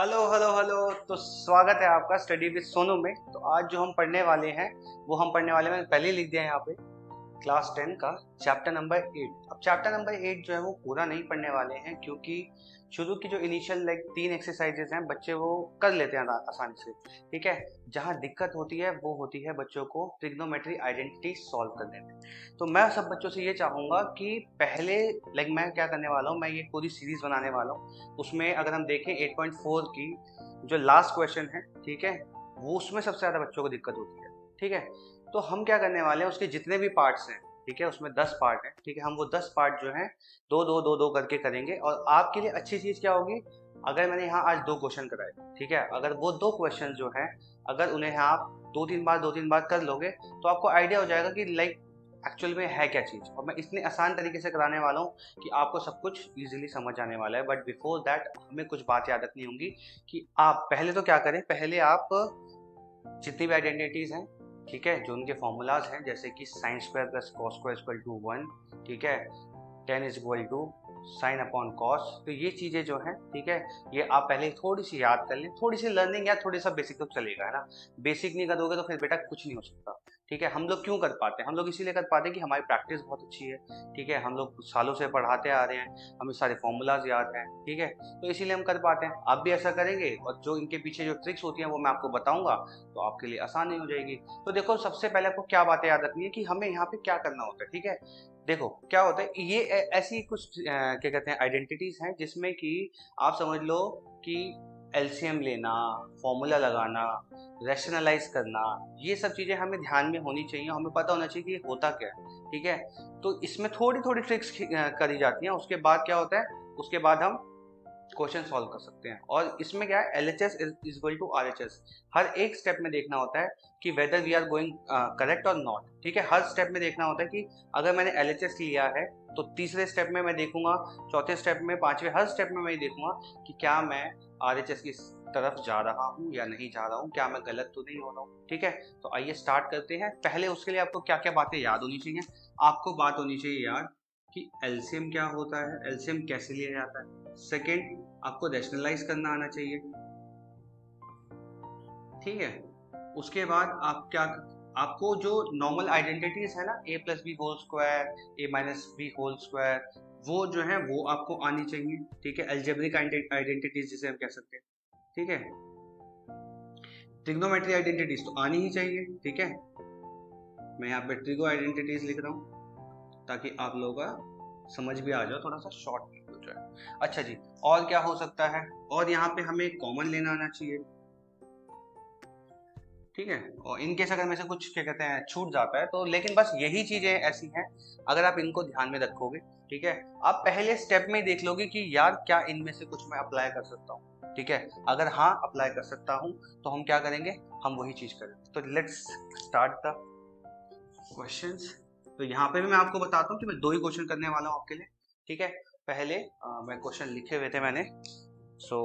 Hello hello hello. तो स्वागत है आपका स्टडी विद सोनू में। तो आज जो हम पढ़ने वाले हैं वो हम पढ़ने वाले हैं, पहले ही लिख दिया है यहाँ पे, क्लास 10 का चैप्टर नंबर 8। अब चैप्टर नंबर 8 जो है वो पूरा नहीं पढ़ने वाले हैं, क्योंकि शुरू की जो इनिशियल 3 एक्सरसाइजेज हैं बच्चे वो कर लेते हैं आसानी से। ठीक है, जहाँ दिक्कत होती है वो होती है बच्चों को ट्रिग्नोमेट्री आइडेंटिटी सॉल्व करने में। तो मैं सब बच्चों से ये चाहूँगा कि पहले मैं क्या करने वाला हूँ, मैं ये पूरी सीरीज बनाने वाला हूँ। उसमें अगर हम देखें 8.4 की जो लास्ट क्वेश्चन है, ठीक है, वो उसमें सबसे ज़्यादा बच्चों को दिक्कत होती है। ठीक है, तो हम क्या करने वाले हैं, उसके जितने भी पार्ट्स हैं, ठीक है, उसमें 10 पार्ट हैं, ठीक है, हम वो 10 पार्ट जो हैं दो दो दो दो करके करेंगे। और आपके लिए अच्छी चीज़ क्या होगी, अगर मैंने यहाँ आज 2 क्वेश्चन कराए, ठीक है, अगर वो 2 क्वेश्चन जो हैं अगर उन्हें आप 2-3 बार कर लोगे तो आपको आइडिया हो जाएगा कि एक्चुअल में है क्या चीज़। और मैं इतने आसान तरीके से कराने वाला हूँ कि आपको सब कुछ इजीली समझ आने वाला है। बट बिफोर दैट हमें कुछ बात याद रखनी होंगी कि आप पहले तो क्या करें, पहले आप जितनी भी आइडेंटिटीज हैं, ठीक है, जो उनके फॉर्मूलाज हैं, जैसे कि sine square plus cos square equal to 1, ठीक है, tan is equal to sine upon cos, तो ये चीज़ें जो हैं, ठीक है, ये आप पहले थोड़ी सी याद कर लें। थोड़ी सी लर्निंग या थोड़ी सा बेसिक तो चलेगा, है ना। बेसिक नहीं करोगे तो फिर बेटा कुछ नहीं हो सकता। ठीक है, हम लोग क्यों कर पाते हैं, हम लोग इसीलिए कर पाते हैं कि हमारी प्रैक्टिस बहुत अच्छी है। ठीक है, हम लोग सालों से पढ़ाते आ रहे हैं, हमें सारे फॉर्मूलाज याद हैं। ठीक है, तो इसीलिए हम कर पाते हैं। आप भी ऐसा करेंगे और जो इनके पीछे जो ट्रिक्स होती हैं वो मैं आपको बताऊंगा, तो आपके लिए आसानी हो जाएगी। तो देखो, सबसे पहले आपको क्या बातें याद रखनी है कि हमें यहाँ पे क्या करना होता है। ठीक है, देखो क्या होता है, ये ऐसी कुछ क्या कहते हैं आइडेंटिटीज हैं जिसमें कि आप समझ लो कि एलसीएम लेना, फॉर्मूला लगाना, रैशनलाइज करना, ये सब चीज़ें हमें ध्यान में होनी चाहिए, हमें पता होना चाहिए कि ये होता क्या है। ठीक है, तो इसमें थोड़ी थोड़ी ट्रिक्स करी जाती हैं। उसके बाद क्या होता है, उसके बाद हम क्वेश्चन सॉल्व कर सकते हैं। और इसमें क्या है, L H S is equal to R H S. हर एक स्टेप में देखना होता है कि whether we are going correct और नॉट। ठीक है, हर स्टेप में देखना होता है कि अगर मैंने एल एच एस लिया है तो तीसरे स्टेप में मैं देखूंगा, चौथे स्टेप में, पांचवें, हर स्टेप में मैं ये देखूंगा कि क्या मैं आर एच एस की तरफ जा रहा हूँ या नहीं जा रहा हूँ, क्या मैं गलत तो नहीं हो रहा हूँ। ठीक है, तो आइए स्टार्ट करते हैं। पहले उसके लिए आपको क्या क्या बातें याद होनी चाहिए। आपको बात होनी चाहिए याद कि एलसीएम क्या होता है, एलसीएम कैसे लिया जाता है। सेकेंड, आपको रैशनलाइज करना आना चाहिए। ठीक है, उसके बाद आप क्या, आपको जो नॉर्मल आइडेंटिटीज है ना, ए प्लस बी होल स्क्वायर, ए माइनस बी होल स्क्वायर, वो जो है वो आपको आनी चाहिए। ठीक है, अलजेब्रिक आइडेंटिटीज जिसे हम कह सकते हैं। ठीक है, ट्रिग्नोमेट्री आइडेंटिटीज तो आनी ही चाहिए। ठीक है, मैं यहाँ पे ट्रिगो आइडेंटिटीज लिख रहा हूँ ताकि आप लोगों का समझ भी आ जाए, थोड़ा सा शॉर्ट हो जाए। अच्छा जी, और क्या हो सकता है, और यहाँ पे हमें कॉमन लेना आना चाहिए। ठीक है, और इनकेस अगर में से कुछ क्या कहते हैं छूट जाता है तो, लेकिन बस यही चीजें ऐसी हैं, अगर आप इनको ध्यान में रखोगे, ठीक है, आप पहले स्टेप में देख लोगे कि यार क्या इनमें से कुछ मैं अप्लाई कर सकता हूँ। ठीक है, अगर हाँ अप्लाई कर सकता हूँ तो हम क्या करेंगे, हम वही चीज करेंगे। तो लेट्स स्टार्ट द क्वेश्चंस। तो यहाँ पे भी मैं आपको बताता हूँ कि मैं 2 ही क्वेश्चन करने वाला हूँ आपके लिए। ठीक है, पहले मैं क्वेश्चन लिखे हुए थे मैंने। सो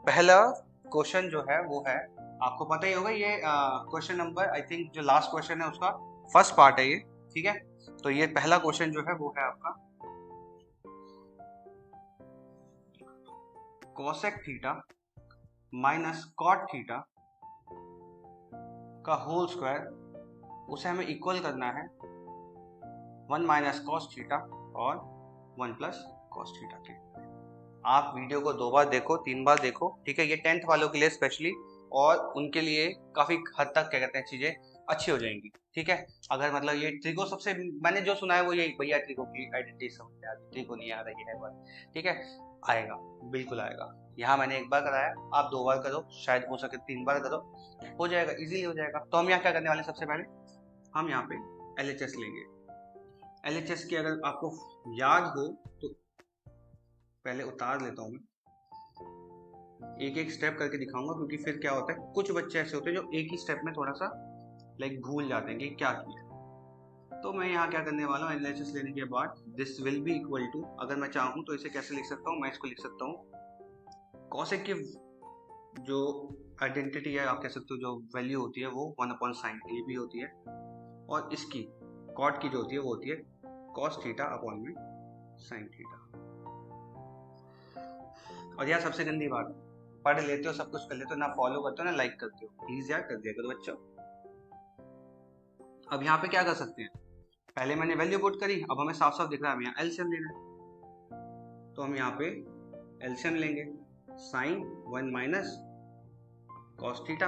पहला क्वेश्चन जो है वो है, आपको पता ही होगा, ये क्वेश्चन नंबर आई थिंक जो लास्ट क्वेश्चन है उसका फर्स्ट पार्ट है ये। ठीक है, तो ये पहला क्वेश्चन जो है वो है आपका, cosec theta minus cot theta का होल स्क्वायर, उसे हमें इक्वल करना है 1 माइनस कॉस थीटा और 1 प्लस कॉस थीटा के। आप वीडियो को 2 बार देखो, 3 बार देखो। ठीक है, ये 10th वालों के लिए स्पेशली, और उनके लिए काफी हद तक क्या कहते हैं चीजें अच्छी हो जाएंगी। ठीक है, अगर मतलब ये ट्रिगो सबसे मैंने जो सुना है वो यही, भैया ट्रिगो की आइडेंटिटी समझ में आ गई, ट्रिगो नहीं आ रही है बात। ठीक है, आएगा, बिल्कुल आएगा। यहाँ मैंने 1 बार कराया, आप 2 बार करो, शायद हो सके 3 बार करो, हो जाएगा, इजीली हो जाएगा। तो हम यहाँ क्या करने वाले हैं, सबसे पहले हम यहाँ पे एलएचएस लेंगे। एलएचएस की अगर आपको याद हो तो पहले उतार लेता हूँ मैं, एक एक स्टेप करके दिखाऊंगा, क्योंकि फिर क्या होता है कुछ बच्चे ऐसे होते हैं जो एक ही स्टेप में थोड़ा सा भूल जाते हैं कि क्या किया। तो मैं यहाँ क्या करने वाला हूँ, एनालिसिस लेने के बाद this will be equal to, अगर मैं चाहूँ तो इसे कैसे लिख सकता हूँ, मैं इसको लिख सकता हूँ कॉसेक की जो आइडेंटिटी है, आप कह सकते हो जो वैल्यू होती है वो 1 अपॉन साइन ए भी होती है, और इसकी कॉट की जो होती है वो होती है कॉस थीटा अपॉन में साइन थीटा। और यह सबसे गंदी बात, पढ़ लेते हो, सब कुछ कर लेते हो, ना फॉलो करते हो ना लाइक करते हो, प्लीज यार कर दिया करो बच्चों। अब यहाँ पे क्या कर सकते हैं, पहले मैंने वैल्यू पुट करी, अब हमें साफ साफ दिख रहा है हमें यहाँ एलसीएम लेना है, तो हम यहाँ पे एलसीएम लेंगे, साइन 1 माइनस कॉस थीटा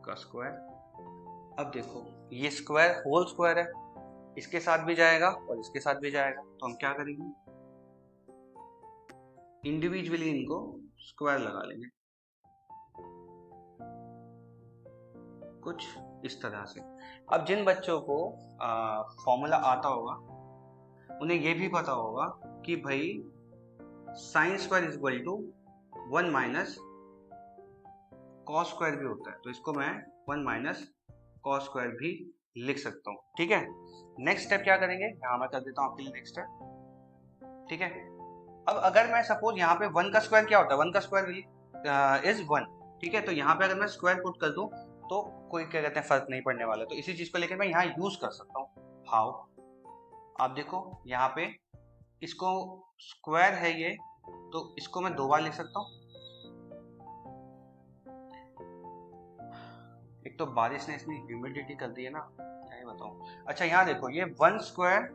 का स्क्वायर। अब देखो ये स्क्वायर होल स्क्वायर है, इसके साथ भी जाएगा और इसके साथ भी जाएगा, तो हम क्या करेंगे, इंडिविजुअली इनको स्क्वायर लगा लेंगे कुछ इस तरह से। अब जिन बच्चों को फॉर्मूला आता होगा उन्हें ये भी पता होगा कि भाई sine square is equal to 1 minus cos square भी होता है, तो इसको मैं 1 माइनस कॉस स्क्वायर भी लिख सकता हूँ। ठीक है, नेक्स्ट स्टेप क्या करेंगे, यहाँ मैं कर देता हूँ आपके लिए नेक्स्ट स्टेप। ठीक है, अब अगर मैं सपोज यहाँ पे 1 का स्क्वायर क्या होता है, 1 का स्क्वायर इज 1। ठीक है, तो यहाँ पे अगर मैं स्क्वायर पुट कर दूं तो कोई क्या कहते हैं फर्क नहीं पड़ने वाला, तो इसी चीज को लेकर मैं यहाँ यूज कर सकता हूँ। हाउ, आप देखो यहाँ पे इसको स्क्वायर है ये, तो इसको मैं 2 बार लिख सकता हूँ। एक तो बारिश ने इसमें ह्यूमिडिटी कर दी है ना, क्या ही बताऊँ। अच्छा यहाँ देखो ये 1 square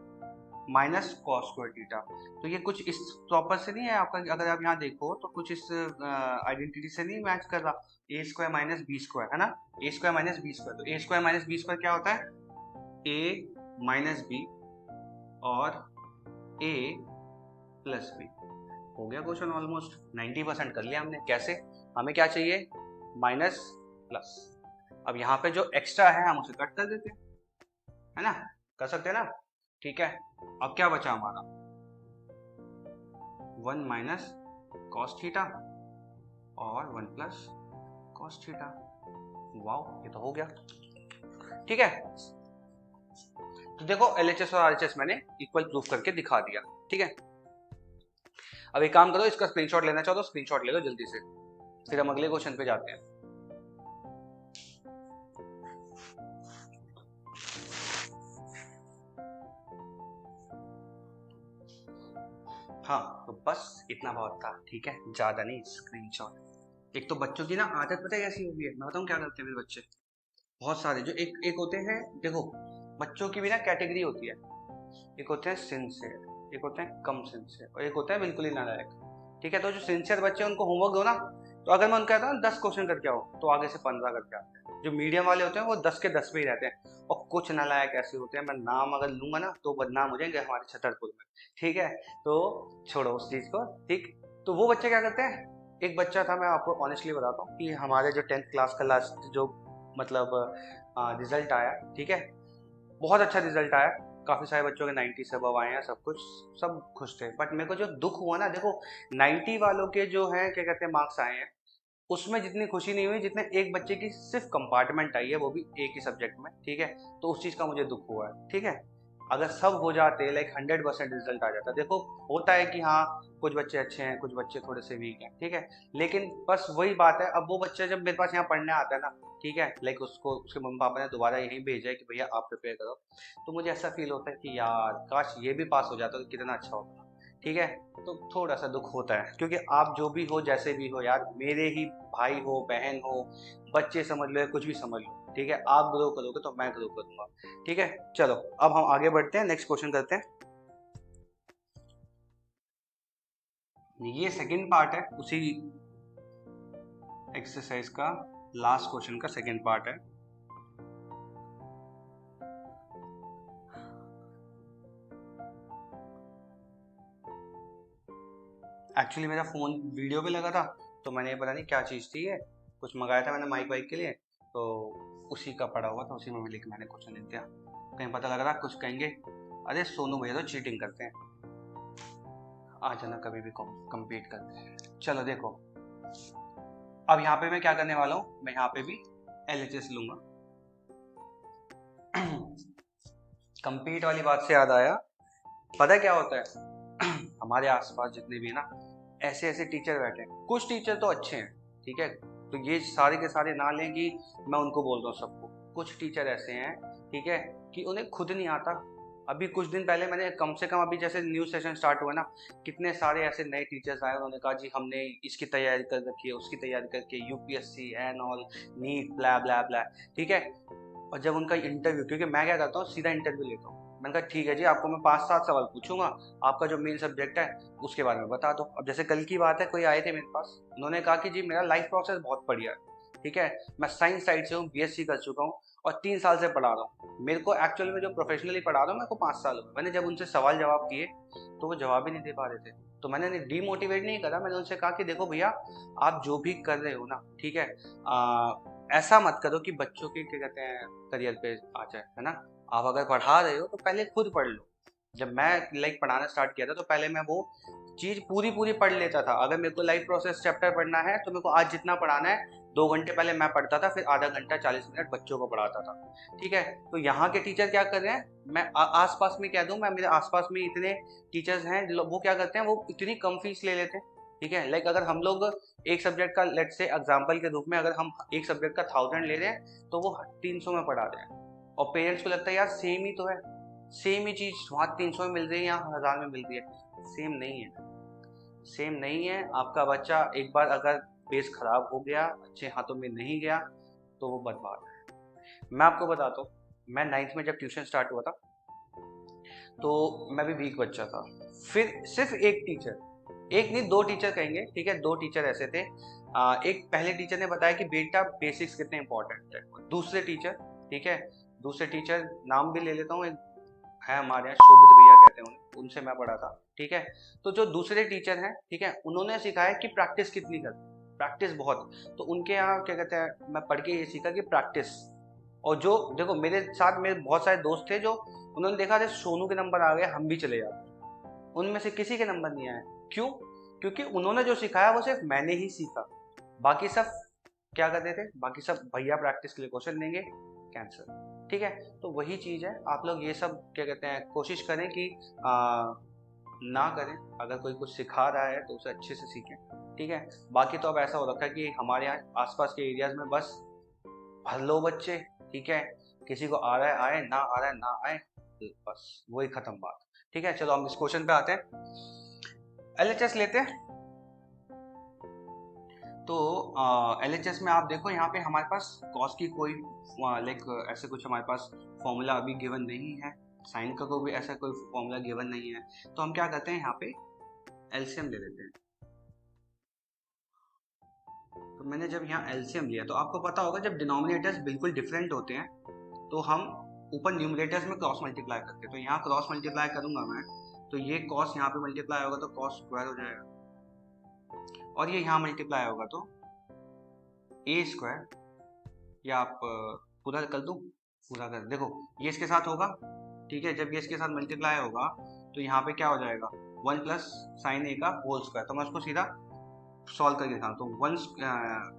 minus cos square theta, तो ये कुछ इस प्रॉपर से नहीं है आपका, अगर आप यहाँ देखो तो कुछ इस आइडेंटिटी से नहीं मैच कर रहा। ए स्क्वायर माइनस बी स्क्वायर है ना, ए स्क्वायर माइनस बी स्क्वायर, तो ए स्क्वायर माइनस बी स्क्वायर क्या होता है, ए माइनस बी और ए प्लस बी। हो गया क्वेश्चन ऑलमोस्ट 90% कर लिया हमने। कैसे, हमें क्या चाहिए, माइनस प्लस। अब यहाँ पे जो एक्स्ट्रा है हम उसे कट कर देते हैं, है ना, कर सकते हैं ना। ठीक है, अब क्या बचा हमारा, 1 माइनस कॉस थीटा और 1 प्लस कॉस थीटा। वाओ, ये तो हो गया। ठीक है, तो देखो एलएचएस और आरएचएस मैंने इक्वल प्रूफ करके दिखा दिया। ठीक है, अब एक काम करो, इसका स्क्रीनशॉट लेना चाहो तो स्क्रीनशॉट ले लो जल्दी से, फिर हम अगले क्वेश्चन पे जाते हैं। हाँ, तो बस इतना बहुत था। ठीक है, ज्यादा नहीं, स्क्रीनशॉट। एक तो बच्चों की ना आदत पता है कैसी होगी है, मैं बताऊँ क्या करते हैं मेरे बच्चे, बहुत सारे जो एक होते हैं, देखो बच्चों की भी ना कैटेगरी होती है, एक होते हैं सिंसियर, एक होते हैं कम सिंसियर और एक होता है बिल्कुल ही नालायक। ठीक है, तो जो सिंसियर बच्चे उनको होमवर्क दो ना, तो अगर मैं उनको कहता हूँ 10 क्वेश्चन करके आओ, तो आगे से 15 करके आते हैं। जो मीडियम वाले होते हैं वो 10 के 10 पे ही रहते हैं, और कुछ नालायक ऐसे होते हैं, मैं नाम अगर लूंगा ना तो बदनाम हो जाएंगे हमारे छतरपुर में। ठीक है, तो छोड़ो उस चीज को। ठीक, तो वो बच्चे क्या करते हैं, एक बच्चा था, मैं आपको ऑनेस्टली बताता हूँ कि हमारे जो 10th क्लास का लास्ट जो मतलब रिजल्ट आया, ठीक है, बहुत अच्छा रिजल्ट आया, काफी सारे बच्चों के 90 से अबव आए हैं, सब कुछ सब खुश थे। बट मेरे को जो दुख हुआ ना, देखो 90 वालों के जो है क्या कहते हैं मार्क्स आए हैं, उसमें जितनी खुशी नहीं हुई जितने एक बच्चे की सिर्फ कंपार्टमेंट आई है, वो भी एक ही सब्जेक्ट में। ठीक है, तो उस चीज का मुझे दुख हुआ है। ठीक है, अगर सब हो जाते लाइक 100% रिजल्ट आ जाता। देखो होता है कि हाँ कुछ बच्चे अच्छे हैं, कुछ बच्चे थोड़े से वीक हैं, ठीक है, लेकिन बस वही बात है, अब वो बच्चा जब मेरे पास यहाँ पढ़ने आता है ना, ठीक है, लाइक उसको उसके मम्मी पापा ने दोबारा यहीं भेजा है कि भैया आप प्रिपेयर करो, तो मुझे ऐसा फील होता है कि यार काश ये भी पास हो जाता तो कितना अच्छा होता। ठीक है, तो थोड़ा सा दुख होता है, क्योंकि आप जो भी हो जैसे भी हो यार, मेरे ही भाई हो, बहन हो, बच्चे समझ लो, कुछ भी समझ लो। ठीक है, आप ग्रो करोगे तो मैं ग्रो करूंगा। ठीक है, चलो अब हम आगे बढ़ते हैं, नेक्स्ट क्वेश्चन करते हैं। ये सेकंड पार्ट है उसी एक्सरसाइज का, लास्ट क्वेश्चन का सेकंड पार्ट है। एक्चुअली मेरा फोन वीडियो पे लगा था, तो मैंने पता नहीं क्या चीज़ थी, ये कुछ मंगाया था मैंने माइक वाइक के लिए, तो उसी का पड़ा हुआ था, उसी में लिख मैंने क्वेश्चन लिख दिया। कहीं पता लग रहा कुछ कहेंगे अरे सोनू भैया तो चीटिंग करते हैं, आ जाना कभी भी कम्पीट करते हैं। चलो देखो, अब यहाँ पे मैं क्या करने वाला हूँ, मैं यहाँ पे भी LHS लूंगा। कंपीट वाली बात से याद आया, पता है क्या होता है, हमारे आसपास जितने भी ना ऐसे ऐसे टीचर बैठे हैं, कुछ टीचर तो अच्छे हैं, ठीक है, तो ये सारे के सारे ना लें कि मैं उनको बोल रहा हूँ सबको, कुछ टीचर ऐसे हैं, ठीक है, कि उन्हें खुद नहीं आता अभी कुछ दिन पहले मैंने कम से कम, अभी जैसे न्यू सेशन स्टार्ट हुआ ना, कितने सारे ऐसे नए टीचर्स आए, उन्होंने कहा जी हमने इसकी तैयारी कर रखी है, उसकी तैयारी करके यूपीएससी एंड ऑल, नीट, ब्ला ब्ला ब्ला, ठीक है। और जब उनका इंटरव्यू, क्योंकि मैं क्या करता हूँ सीधा इंटरव्यू लेता हूँ, मैंने कहा ठीक है जी, आपको मैं 5-7 सवाल पूछूंगा, आपका जो मेन सब्जेक्ट है उसके बारे में बता दो। अब जैसे कल की बात है, कोई आए थे मेरे पास, उन्होंने कहा कि जी मेरा लाइफ प्रोसेस बहुत बढ़िया है, ठीक है, मैं साइंस साइड से हूँ, बीएससी कर चुका हूँ और 3 साल से पढ़ा रहा हूँ, मेरे को एक्चुअली में जो प्रोफेशनली पढ़ा रहा हूँ मेरे को 5 साल हुए। मैंने जब उनसे सवाल जवाब किए तो वो जवाब ही नहीं दे पा रहे थे, तो मैंने डीमोटिवेट नहीं करा, मैंने उनसे कहा कि देखो भैया, आप जो भी कर रहे हो ना, ठीक है, ऐसा मत करो कि बच्चों के क्या कहते हैं करियर पे आ जाए, है ना। आप अगर पढ़ा रहे हो तो पहले खुद पढ़ लो। जब मैं पढ़ाना स्टार्ट किया था तो पहले मैं वो चीज पूरी पूरी पढ़ लेता था। अगर मेरे को लाइफ प्रोसेस चैप्टर पढ़ना है तो मेरे को आज जितना पढ़ाना है 2 घंटे पहले मैं पढ़ता था, फिर आधा घंटा 40 मिनट बच्चों को पढ़ाता था, ठीक है। तो यहाँ के टीचर क्या कर रहे हैं, मैं आसपास में क्या दूं, मैं मेरे आसपास में इतने टीचर्स हैं वो क्या करते हैं, वो इतनी कम फीस ले लेते हैं, ठीक है। अगर हम लोग एक सब्जेक्ट का, लेट्स से एग्जांपल के रूप में, अगर हम एक सब्जेक्ट का 1000 ले रहे हैं तो वो 300 में पढ़ा रहे हैं, और पेरेंट्स को लगता है यार सेम ही तो है, सेम ही चीज वहाँ 300 में मिल रही है, यहाँ 1000 में मिल रही है। सेम नहीं है, सेम नहीं है। आपका बच्चा एक बार अगर बेस खराब हो गया, अच्छे हाथों में नहीं गया, तो वो बर्बाद है। मैं आपको बताता हूँ, मैं 9th में जब ट्यूशन स्टार्ट हुआ था तो मैं भी वीक बच्चा था, फिर सिर्फ एक टीचर, एक नहीं 2 टीचर कहेंगे, ठीक है, 2 टीचर ऐसे थे। एक पहले टीचर ने बताया कि बेटा बेसिक्स कितने इंपॉर्टेंट है। दूसरे टीचर, ठीक है, दूसरे टीचर नाम भी ले लेता हूँ, एक है हमारे यहाँ शोभित भैया कहते हैं उन्हें, उनसे मैं पढ़ा था, ठीक है। तो जो दूसरे टीचर हैं, ठीक है, उन्होंने सिखाया कि प्रैक्टिस कितनी कर, प्रैक्टिस बहुत। तो उनके यहाँ क्या कहते हैं, मैं पढ़ के ये सीखा कि प्रैक्टिस। और जो देखो मेरे साथ मेरे बहुत सारे दोस्त थे, जो उन्होंने देखा थे सोनू के नंबर आ गए हम भी चले जाते, उनमें से किसी के नंबर नहीं आए। क्यों? क्योंकि उन्होंने जो सिखाया वो सिर्फ मैंने ही सीखा, बाकी सब क्या करते थे, बाकी सब भैया प्रैक्टिस के लिए क्वेश्चन देंगे, कैंसर, ठीक है। तो वही चीज है, आप लोग ये सब क्या कहते हैं कोशिश करें कि ना करें। अगर कोई कुछ सिखा रहा है तो उसे अच्छे से सीखें, ठीक है। बाकी तो अब ऐसा हो रखा है कि हमारे यहाँ आसपास के एरियाज में बस भर लो बच्चे, ठीक है, किसी को आ रहा है आए, ना आ रहा है ना आए, बस वही खत्म बात, ठीक है। चलो हम इस क्वेश्चन पे आते हैं, एलएचएस लेते हैं। तो एलएचएस में आप देखो यहाँ पे हमारे पास कॉस की कोई ऐसे कुछ हमारे पास फॉर्मूला अभी गिवन नहीं है, साइन का कोई भी ऐसा कोई फॉर्मूला गिवन नहीं है, तो हम क्या करते हैं यहाँ पे एलसीएम ले लेते हैं। तो मैंने जब यहाँ एलसीएम लिया तो आपको पता होगा जब डिनोमिनेटर्स बिल्कुल डिफरेंट होते हैं तो हम ऊपर न्यूमरेटर्स में क्रॉस मल्टीप्लाई करते हैं। तो यहाँ क्रॉस मल्टीप्लाई करूंगा मैं, तो ये कॉस यहाँ पे मल्टीप्लाई होगा तो कॉस स्क्वायर हो जाएगा, और ये यहाँ मल्टीप्लाई होगा तो ए स्क्वायर, या आप पूरा कर दूं, पूरा कर देखो, ये इसके साथ होगा, ठीक है। जब ये इसके साथ मल्टीप्लाई होगा तो यहाँ पे क्या हो जाएगा 1 प्लस साइन ए का होल स्क्वायर। तो मैं उसको सीधा सॉल्व करके दिखाता हूँ। 1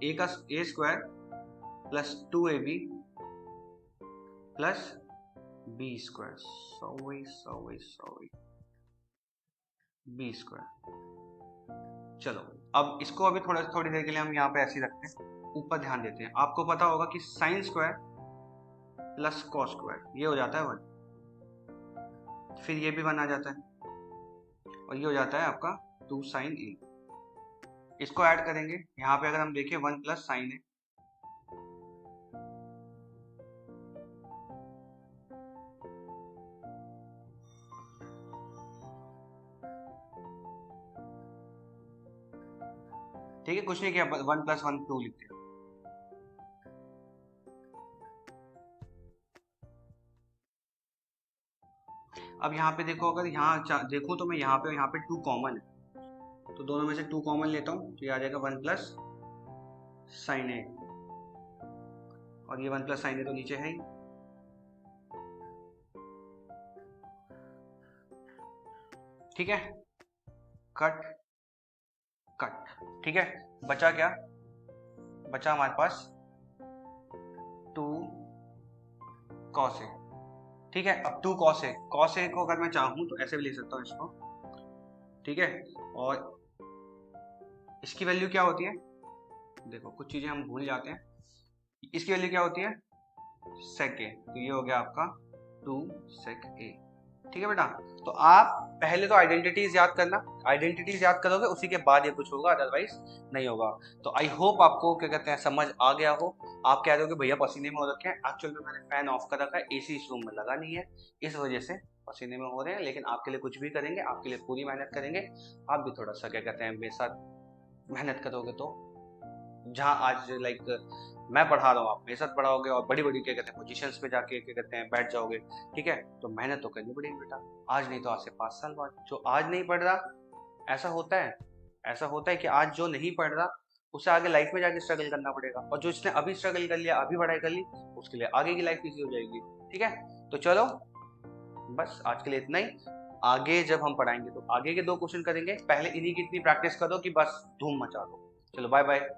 ए का A square plus 2ab plus B square, sorry B square. चलो अब इसको अभी थोड़ी देर के लिए हम यहाँ पे ऐसे ही रखते हैं, ऊपर ध्यान देते हैं। आपको पता होगा कि sine square plus cos square ये हो जाता है 1, फिर ये भी 1 आ जाता है, और ये हो जाता है आपका 2 साइन ए। इसको ऐड करेंगे, यहाँ पे अगर हम देखें 1 प्लस साइन ए, ठीक है, कुछ नहीं किया, 1 प्लस 1 2 लिख दिया। अब यहाँ पे देखो, अगर यहाँ देखो तो मैं यहाँ पे 2 कॉमन है, तो दोनों में से 2 कॉमन लेता हूँ, तो ये आ जाएगा 1 प्लस साइन ए, और ये 1 प्लस साइन ए तो नीचे है ही, ठीक है, कट कट, ठीक है। बचा क्या, बचा हमारे पास 2 कॉस ए, ठीक है। अब 2 कॉस ए को अगर मैं चाहूँ तो ऐसे भी लिख सकता हूँ इसको, ठीक है। और इसकी वैल्यू क्या होती है, देखो कुछ चीजें हम भूल जाते हैं, इसकी वैल्यू क्या होती है सेक ए, तो ये हो गया आपका 2 सेक ए, ठीक है बेटा। तो आप पहले तो आइडेंटिटीज याद करना, आइडेंटिटीज याद करोगे उसी के बाद ये कुछ होगा, अदरवाइज नहीं होगा। तो आई होप आपको क्या कहते हैं समझ आ गया हो। आप कह रहे हो कि भैया पसीने में हो रखे हैं, एक्चुअल में मैंने फैन ऑफ कर रखा है, एसी इस रूम में लगा नहीं है, इस वजह से पसीने में हो रहे हैं। लेकिन आपके लिए कुछ भी करेंगे, आपके लिए पूरी मेहनत करेंगे। आप भी थोड़ा सा क्या कहते हैं मेरे साथ मेहनत करोगे तो जहाँ आज लाइक मैं पढ़ा रहा हूँ आप मेरे साथ पढ़ाओगे और बड़ी बड़ी क्या कहते हैं पोजीशंस पे जाके क्या कहते हैं बैठ जाओगे। ठीक है, तो मेहनत तो करनी पड़ेगी बेटा, आज नहीं तो आज से 5 साल बाद। जो आज नहीं पढ़ रहा, ऐसा होता है, ऐसा होता है कि आज जो नहीं पढ़ रहा उसे आगे लाइफ में जाके स्ट्रगल करना पड़ेगा, और जो इसने अभी स्ट्रगल कर लिया, अभी पढ़ाई कर ली, उसके लिए आगे की लाइफ इजी हो जाएगी। ठीक है, तो चलो बस आज के लिए इतना ही। आगे जब हम पढ़ाएंगे तो आगे के 2 क्वेश्चन करेंगे, पहले इन्हीं की इतनी प्रैक्टिस करो कि बस धूम मचा दो। चलो बाय बाय।